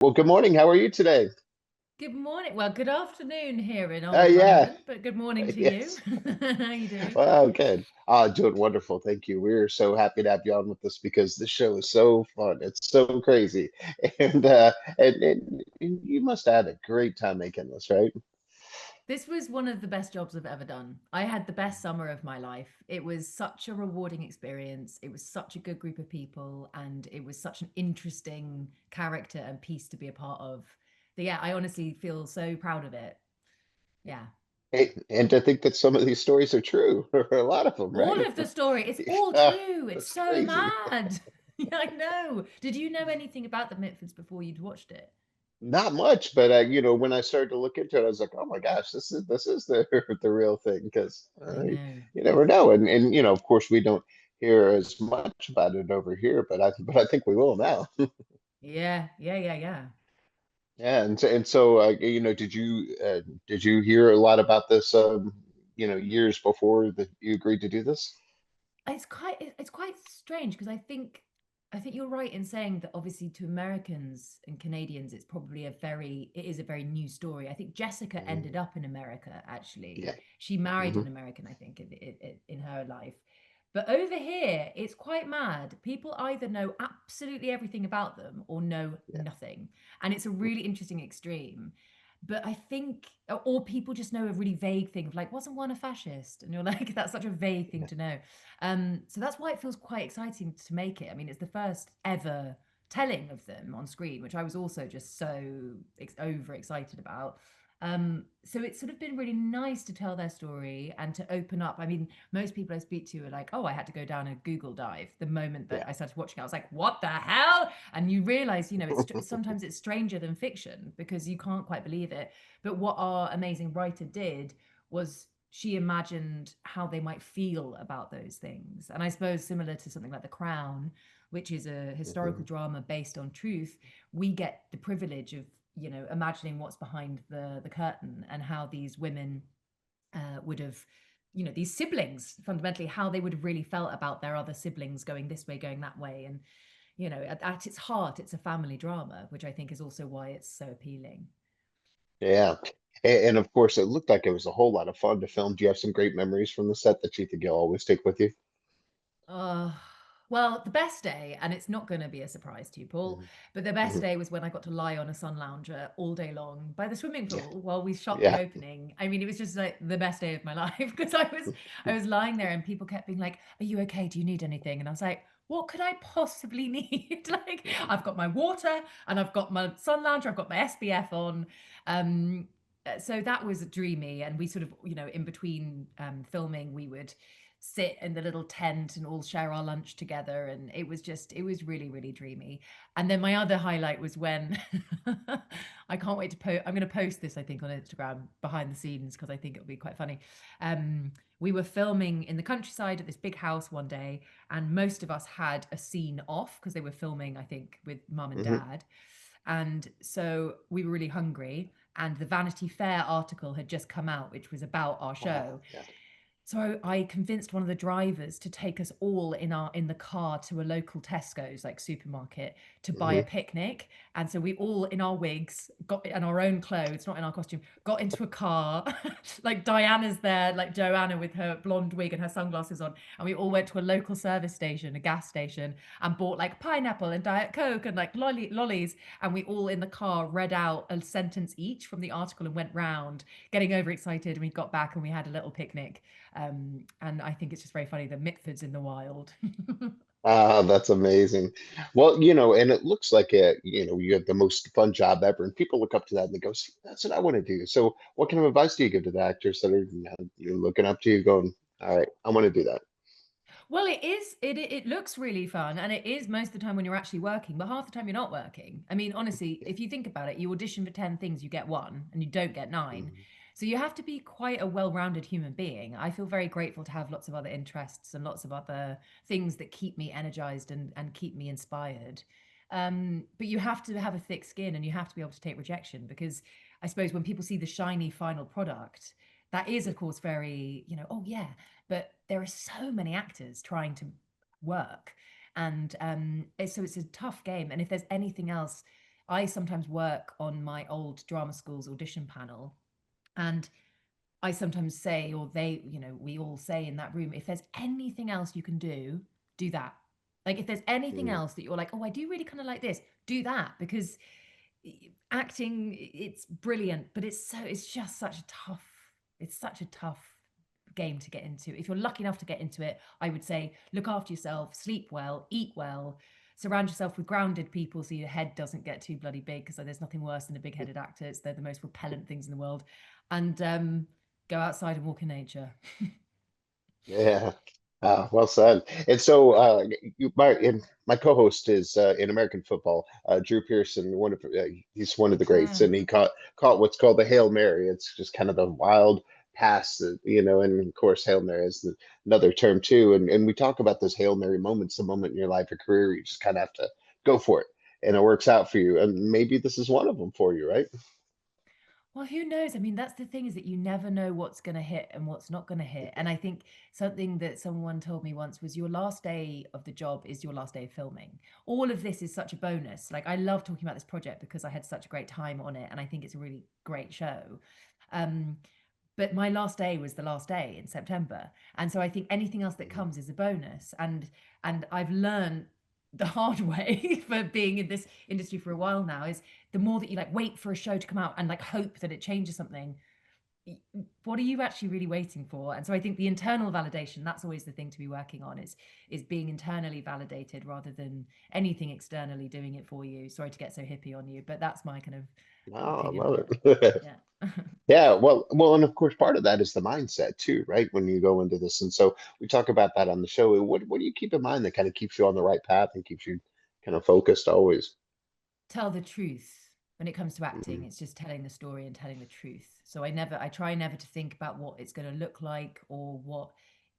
Well, good morning. How are you today? Good morning. Well, good afternoon here in old Yeah, London, but good morning to you. yes. How you doing? Wow, good. Doing wonderful. Thank you. We're so happy to have you on with us because this show is so fun. It's so crazy, and you must have had a great time making this, right? This was one of the best jobs I've ever done. I had the best summer of my life. It was such a rewarding experience. It was such a good group of people, and it was such an interesting character and piece to be a part of. But yeah, I honestly feel so proud of it. Yeah. And to think that some of these stories are true, or a lot of them, All right? of the story, it's all Ah, true. It's that's so crazy. mad. Yeah, I know. Did you know anything about the Mitfords before you'd watched it? Not much, but when I started to look into it, I was like, oh my gosh, this is the the real thing because I know. you never know, and of course we don't hear as much about it over here, but I think we will now. Yeah, yeah, yeah, yeah. Yeah, and so did you hear a lot about this years before that you agreed to do this? It's quite strange because I think you're right in saying that obviously to Americans and Canadians it is a very new story. I think Jessica Mhm. ended up in America actually. Yeah. She married Hmm. an American, I think, in her life. But over here, it's quite mad. People either know absolutely everything about them or know Yeah. nothing. And it's a really interesting extreme. But I think, or people just know a really vague thing of like, wasn't one a fascist? And you're like, that's such a vague thing Yeah. to know. So that's why it feels quite exciting to make it. I mean, it's the first ever telling of them on screen, which I was also just so over excited about. So it's sort of been really nice to tell their story and to open up. I mean, most people I speak to are like, oh, I had to go down a Google dive the moment that Yeah. I started watching it. I was like, what the hell? And you realize, it's sometimes it's stranger than fiction because you can't quite believe it. But what our amazing writer did was she imagined how they might feel about those things. And I suppose similar to something like The Crown, which is a historical Mhm. drama based on truth, we get the privilege of, imagining what's behind the curtain and how these women would have, these siblings, fundamentally, how they would have really felt about their other siblings going this way, going that way. And, at its heart, it's a family drama, which I think is also why it's so appealing. Yeah. And of course, it looked like it was a whole lot of fun to film. Do you have some great memories from the set that you think you'll always take with you? Uh, well, the best day, and it's not going to be a surprise to you, Paul, Mhm. but the best Mhm. day was when I got to lie on a sun lounger all day long by the swimming Yeah. pool while we shot the Yeah. opening. I mean, it was just like the best day of my life because I was lying there and people kept being like, "Are you okay? Do you need anything?" And I was like, "What could I possibly need?" Like, I've got my water and I've got my sun lounger, I've got my SPF on. Um, so that was dreamy, and we sort of, in between filming, we would sit in the little tent and all share our lunch together, and it was really, really dreamy. And then my other highlight was when I can't wait to post. I'm going to post this, I think, on Instagram behind the scenes because I think it'll be quite funny. We were filming in the countryside at this big house one day, and most of us had a scene off because they were filming, I think, with mum and Hmm. dad. And so we were really hungry, and the Vanity Fair article had just come out, which was about our Oh, show. yeah. So I convinced one of the drivers to take us all in the car to a local Tesco's like supermarket to buy a Hmm. picnic. And so we all in our wigs got in our own clothes, not in our costume, got into a car. Like Diana's there, like Joanna with her blonde wig and her sunglasses on. And we all went to a local service station, a gas station, and bought like pineapple and Diet Coke and like lollies. And we all in the car read out a sentence each from the article and went round, getting overexcited. And we got back and we had a little picnic. And I think it's just very funny that Mitford's in the wild. Ah, that's amazing. Well, and it looks like you have the most fun job ever, and people look up to that and they go, "See, that's what I want to do." So, what kind of advice do you give to the actors that are you're looking up to you, going, "All right, I want to do that." Well, it is. It looks really fun, and it is most of the time when you're actually working, but half the time you're not working. I mean, honestly, Yeah. if you think about it, you audition for 10 things, you get one, and you don't get nine. Mhm. So you have to be quite a well-rounded human being. I feel very grateful to have lots of other interests and lots of other things that keep me energized and keep me inspired. But you have to have a thick skin and you have to be able to take rejection because I suppose when people see the shiny final product, that is, Yeah. of course, very, oh yeah, but there are so many actors trying to work, and so it's a tough game. And if there's anything else I sometimes work on my old drama school's audition panel, and I sometimes say, or they, we all say in that room, if there's anything else you can do that. Like if there's anything Mm. else that you're like, oh, I do really kind of like this, do that, because acting, it's brilliant, but it's just it's such a tough game to get into. If you're lucky enough to get into it, I would say look after yourself, sleep well, eat well, surround yourself with grounded people so your head doesn't get too bloody big, because there's nothing worse than a big-headed actor. They're the most repellent things in the world. And go outside and walk in nature. Yeah. Well said. And so, my co-host is in American football, Drew Pearson. He's one of the greats, Ah. and he caught what's called the Hail Mary. It's just kind of the wild pass that, and of course, Hail Mary is another term too. And we talk about those Hail Mary moments, the moment in your life or career where you just kind of have to go for it, and it works out for you. And maybe this is one of them for you, right? Well, who knows? I mean, that's the thing, is that you never know what's going to hit and what's not going to hit. And I think something that someone told me once was, your last day of the job is your last day of filming. All of this is such a bonus. Like, I love talking about this project because I had such a great time on it, and I think it's a really great show. Um, but my last day was the last day in September, and so I think anything else that comes is a bonus. And I've learned the hard way for being in this industry for a while now, is the more that you like wait for a show to come out and like hope that it changes something, what are you actually really waiting for? And so I think the internal validation, that's always the thing to be working on, is being internally validated rather than anything externally doing it for you. Sorry to get so hippie on you, but that's my kind of Oh, I opinion on love it. it. Yeah. Yeah, well, and of course, part of that is the mindset too, right? When you go into this, and so we talk about that on the show. What do you keep in mind that kind of keeps you on the right path and keeps you kind of focused always? Tell the truth. When it comes to acting, Hmm. it's just telling the story and telling the truth. So I try never to think about what it's going to look like or what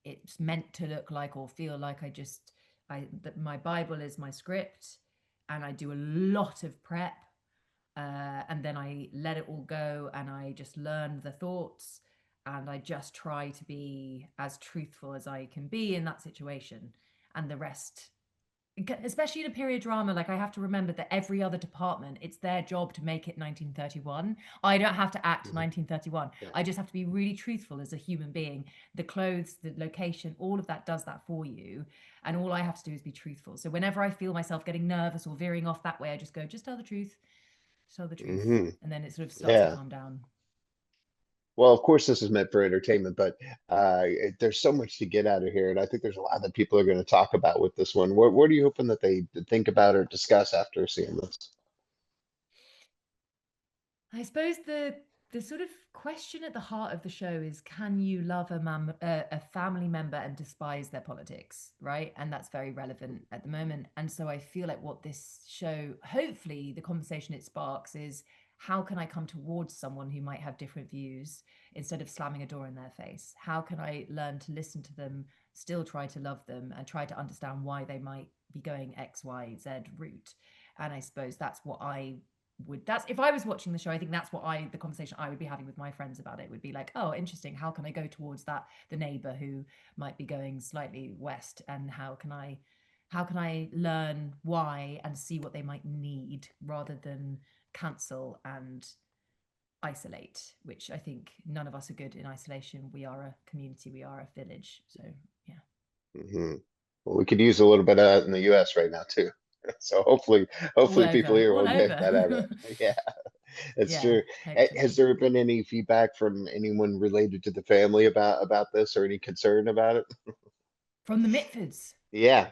it's meant to look like or feel like. My Bible is my script, and I do a lot of prep, and then I let it all go, and I just learn the thoughts, and I just try to be as truthful as I can be in that situation, and the rest, especially in a period drama, like I have to remember that every other department, it's their job to make it 1931. I don't have to act Hmm. 1931. Yeah. I just have to be really truthful as a human being. The clothes, the location, all of that does that for you, and all I have to do is be truthful. So whenever I feel myself getting nervous or veering off that way, I just go, just tell the truth, just tell the truth, Hmm. and then it sort of starts to Yeah. calm down. Well, of course, this is meant for entertainment, but there's so much to get out of here, and I think there's a lot that people are going to talk about with this one. What are you hoping that they think about or discuss after seeing this? I suppose the sort of question at the heart of the show is, can you love a family member and despise their politics, right? And that's very relevant at the moment. And so I feel like what this show, hopefully the conversation it sparks, is how can I come towards someone who might have different views instead of slamming a door in their face? How can I learn to listen to them, still try to love them, and try to understand why they might be going X, Y, Z route? And I suppose that's what I would that's if I was watching the show, I think that's what I the conversation I would be having with my friends about it would be like, oh, interesting, how can I go towards that, the neighbor who might be going slightly west, and how can I learn why and see what they might need, rather than cancel and isolate, which I think none of us are good in isolation. We are a community, we are a village. So yeah. Hmm. Well, we could use a little bit of that in the U.S. right now too. So All hopefully people over, here all will get that out of over. it. Yeah, it's Yeah, true. Has hopefully. there been any feedback from anyone related to the family about this or any concern about it? From the Mitfords. Yeah.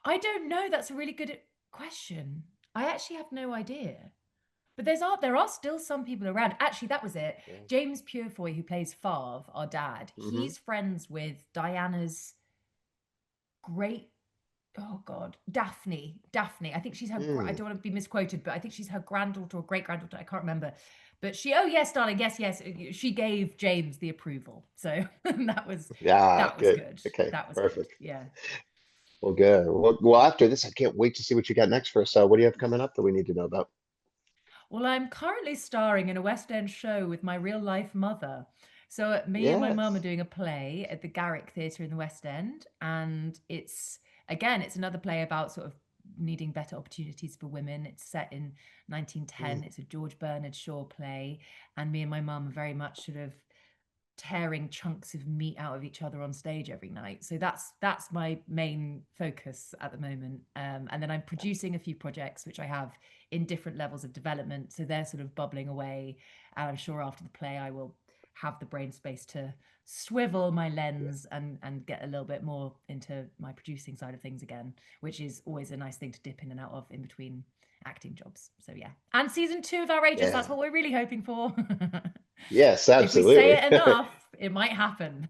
I don't know. That's a really good question. I actually have no idea. But there are still some people around. Actually, that was it. Yeah. James Purefoy, who plays Favre, our dad, Hmm. he's friends with Diana's great, oh God, Daphne. Daphne. I think she's her, I Mm. don't want to be misquoted, but I think she's her granddaughter or great granddaughter. I can't remember. But oh yes, darling, yes, yes. She gave James the approval. So Yeah, that was good. good. Okay, That was good. perfect. Yeah. Well, good. Well, after this, I can't wait to see what you got next for us. What do you have coming up that we need to know about? Well, I'm currently starring in a West End show with my real life mother. So me and my mum are Yes. doing a play at the Garrick Theatre in the West End, and it's, again, it's another play about sort of needing better opportunities for women. It's set in 1910. Mm. It's a George Bernard Shaw play, and me and my mum are very much sort of tearing chunks of meat out of each other on stage every night. So that's my main focus at the moment. And then I'm producing a few projects which I have in different levels of development. So they're sort of bubbling away. And I'm sure after the play I will have the brain space to swivel my Yeah. lens and get a little bit more into my producing side of things again, which is always a nice thing to dip in and out of in between acting jobs. So yeah. And season 2 of Outrageous, that's Yeah. what we're really hoping for. Yes, If we say absolutely. it enough, it might happen.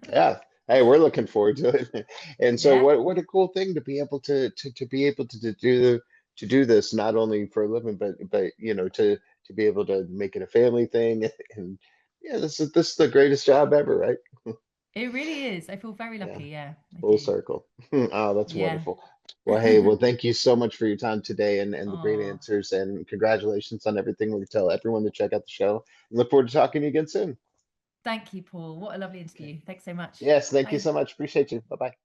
Yeah. Hey, we're looking forward to it. And so Yeah, what a cool thing to be able to be able to do this not only for a living but to be able to make it a family thing and yeah, this is the greatest job ever, right? it really is. I feel very Yeah. lucky. Yeah, I Full do. circle. Oh, that's Yeah. wonderful. Well, hey, well, thank you so much for your time today and the great Oh, answers and congratulations on everything. We tell everyone to check out the show and look forward to talking to you again soon. thank you, Paul. What a lovely Okay. interview. Thanks so much. Yes, thank you Bye. so much. Appreciate you. Bye bye.